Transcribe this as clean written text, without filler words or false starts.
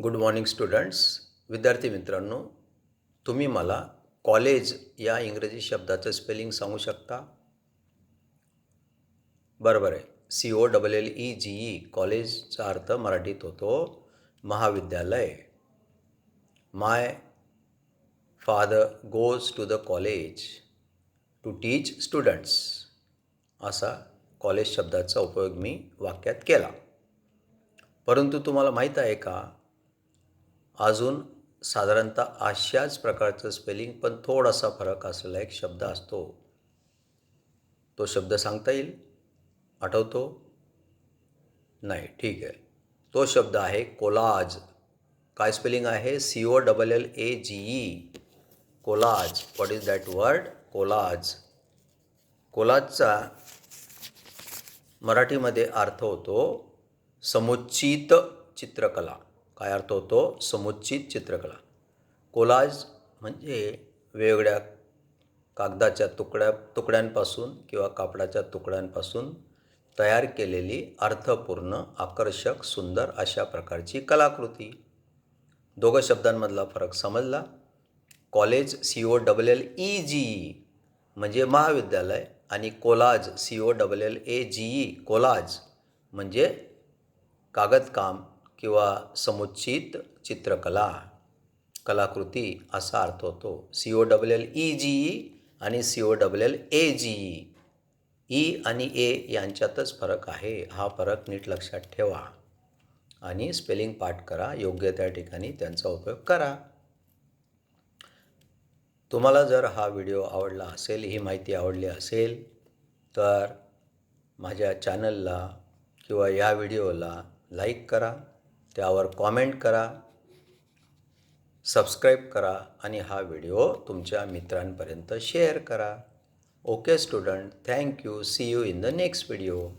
Good morning students. विद्यार्थी मित्रांनो, तुम्ही मला कॉलेज या इंग्रजी शब्दाचं स्पेलिंग सांगू शकता? बरोबर आहे. COLLEGE कॉलेजचा अर्थ मराठीत होतो महाविद्यालय. My father goes to the college to teach students, असा कॉलेज शब्दाचा उपयोग मी वाक्यात केला. परंतु तुम्हाला माहीत आहे का, अजून साधारणतः अशाच प्रकारचं स्पेलिंग पण थोडासा फरक असलेला एक शब्द असतो. तो शब्द सांगता येईल? आठवतो? नाही, ठीक आहे. तो शब्द आहे कोलाज. काय स्पेलिंग आहे? COLLAGE. Collage. What is that word? Collage. कोलाजचा मराठीमध्ये अर्थ होतो समुच्चित चित्रकला. काय अर्थ होतो? समुच्चित चित्रकला. कोलाज म्हणजे वेगवेगळ्या कागदाच्या तुकड्यांपासून किंवा कापडाच्या तुकड्यांपासून तयार केलेली अर्थपूर्ण, आकर्षक, सुंदर अशा प्रकारची कलाकृती. दोघं शब्दांमधला फरक समजला? कॉलेज COLLEGE म्हणजे महाविद्यालय आणि कोलाज COLLAGE कोलाज म्हणजे कागदकाम किंवा समुच्चित चित्रकला, कलाकृती असा अर्थ होतो. COLLEGE आणि COLLAGE. ई आणि ए यांच्यातच फरक आहे. हा फरक नीट लक्षात ठेवा आणि स्पेलिंग पाठ करा. योग्य त्या ठिकाणी त्यांचा उपयोग करा. तुम्हाला जर हा व्हिडिओ आवडला असेल, ही माहिती आवडली असेल, तर माझ्या चॅनलला किंवा या व्हिडिओला लाईक करा, त्यावर कॉमेंट करा, सबस्क्राईब करा आणि हा व्हिडिओ तुमच्या मित्रांपर्यंत शेअर करा. Okay student, thank you. See you in the next video.